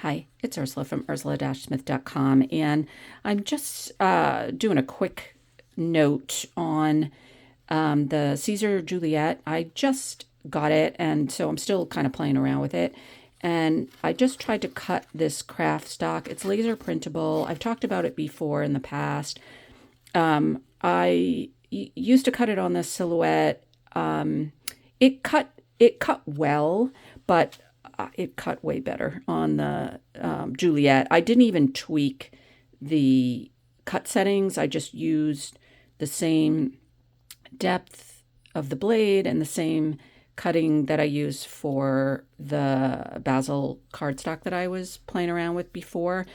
Hi, it's Ursula from ursula-smith.com, and I'm just doing a quick note on the Siser Juliet. I just got it, and so I'm still kind of playing around with it. And I just tried to cut this Kraft stock. It's laser printable. I've talked about it before in the past. I used to cut it on the silhouette. It cut well, but it cut way better on the Juliet. I didn't even tweak the cut settings. I just used the same depth of the blade and the same cutting that I use for the basil cardstock that I was playing around with before.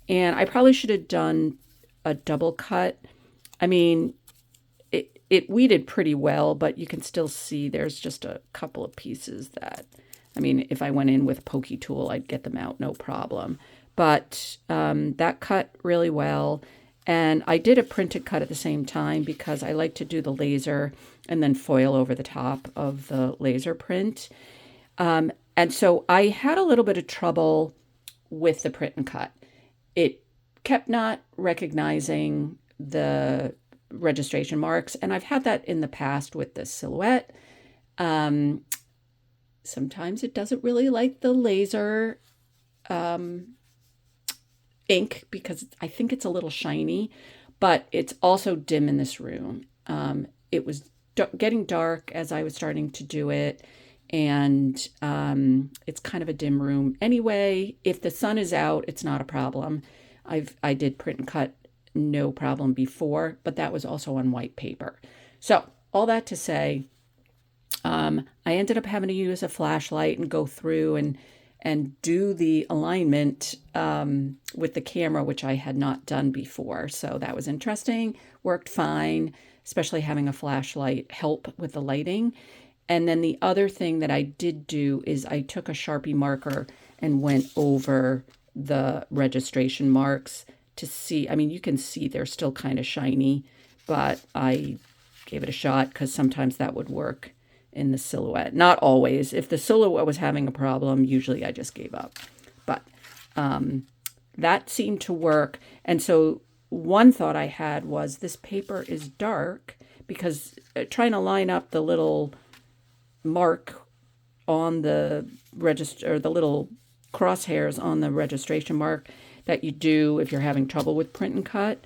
And I probably should have done a double cut. I mean, it weeded pretty well, but you can still see there's just a couple of pieces that, I mean, if I went in with a pokey tool, I'd get them out, no problem. But that cut really well. And I did a printed cut at the same time because I like to do the laser and then foil over the top of the laser print. And so I had a little bit of trouble with the print and cut. It kept not recognizing the registration marks, and I've had that in the past with the silhouette. Sometimes it doesn't really like the laser ink because I think it's a little shiny, but it's also dim in this room. It was getting dark as I was starting to do it, and it's kind of a dim room anyway. If the sun is out, it's not a problem. I did print and cut no problem before, but that was also on white paper. So all that to say, I ended up having to use a flashlight and go through and do the alignment with the camera, which I had not done before. So that was interesting, worked fine, especially having a flashlight help with the lighting. And then the other thing that I did do is I took a Sharpie marker and went over the registration marks to see. I mean, you can see they're still kind of shiny, but I gave it a shot because sometimes that would work in the silhouette. Not always. If the silhouette was having a problem, usually I just gave up. But that seemed to work. And so one thought I had was this paper is dark because trying to line up the little mark on the register, or the little crosshairs on the registration mark that you do if you're having trouble with print and cut,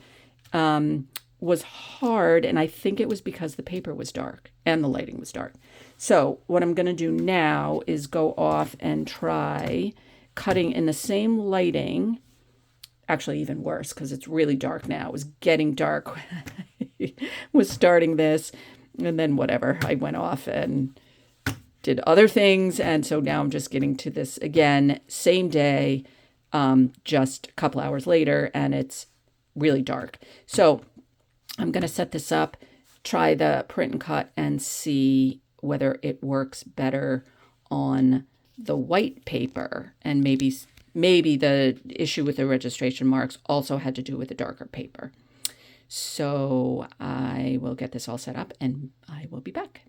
was hard. And I think it was because the paper was dark and the lighting was dark. So what I'm going to do now is go off and try cutting in the same lighting. Actually, even worse because it's really dark now. It was getting dark when I was starting this. And then whatever, I went off and did other things. And so now I'm just getting to this again, same day, just a couple hours later, and it's really dark. So I'm going to set this up, try the print and cut, and see whether it works better on the white paper. And maybe the issue with the registration marks also had to do with the darker paper. So I will get this all set up and I will be back.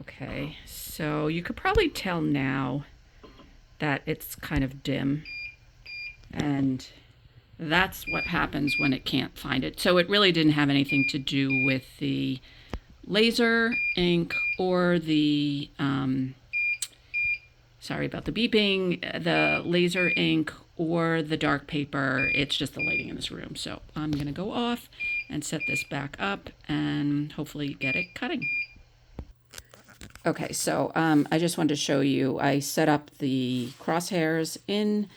Okay, so you could probably tell now that it's kind of dim, and that's what happens when it can't find it. So it really didn't have anything to do with the laser ink or the, sorry about the beeping, the laser ink or the dark paper. It's just the lighting in this room. So I'm going to go off and set this back up and hopefully get it cutting. Okay, so I just wanted to show you, I set up the crosshairs in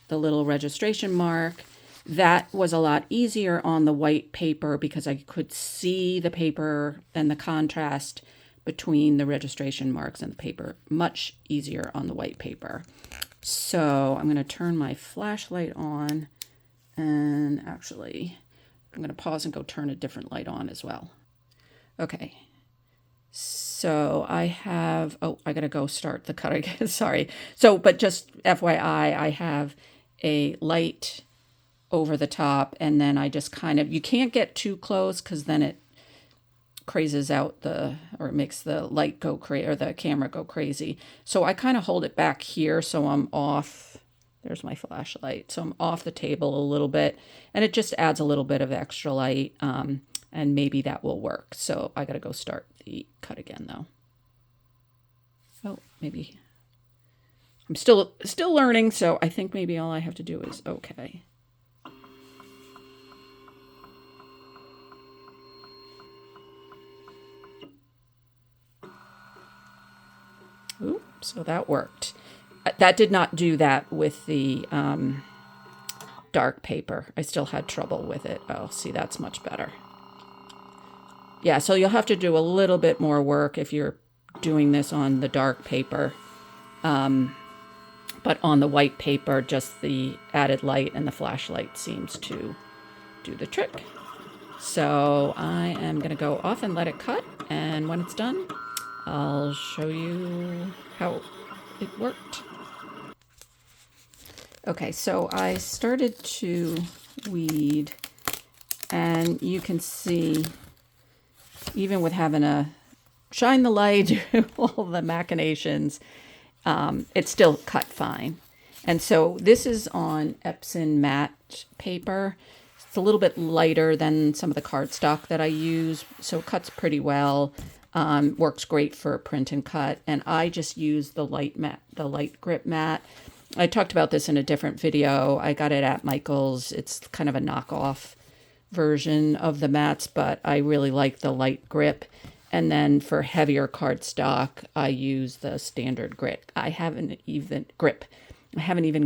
the little registration mark. That was a lot easier on the white paper because I could see the paper and the contrast between the registration marks and the paper. Much easier on the white paper. So I'm going to turn my flashlight on, and actually I'm going to pause and go turn a different light on as well. Okay. So I have, I got to go start the cut again. Sorry. So, but just FYI, I have a light over the top, and then I just kind of, you can't get too close because then it crazes out or makes the light go crazy or the camera go crazy. So I kind of hold it back here so I'm off. There's my flashlight. So I'm off the table a little bit, and it just adds a little bit of extra light, and maybe that will work. So I got to go start the cut again though. Oh, maybe I'm still learning, so I think maybe all I have to do is okay. Ooh, so that worked. That did not do that with the dark paper. I still had trouble with it. Oh, see, that's much better. Yeah, so you'll have to do a little bit more work if you're doing this on the dark paper. But on the white paper, just the added light and the flashlight seems to do the trick. So I am going to go off and let it cut. And when it's done, I'll show you how it worked. Okay, so I started to weed, and you can see, even with having to shine the light, all the machinations, it still cut fine. And so this is on Epson matte paper. It's a little bit lighter than some of the cardstock that I use, so it cuts pretty well. Works great for print and cut. And I just use the light grip mat. I talked about this in a different video. I got it at Michael's. It's kind of a knockoff version of the mats, but I really like the light grip. And then for heavier cardstock, I use the standard grip. I haven't even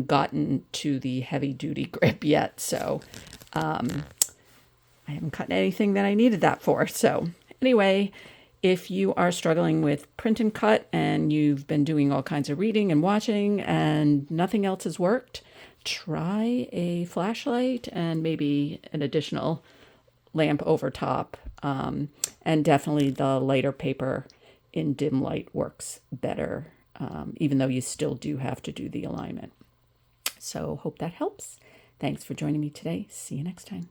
gotten to the heavy duty grip yet. So I haven't cut anything that I needed that for. So anyway, if you are struggling with print and cut and you've been doing all kinds of reading and watching and nothing else has worked, try a flashlight and maybe an additional lamp over top. And definitely the lighter paper in dim light works better, even though you still do have to do the alignment. So hope that helps. Thanks for joining me today. See you next time.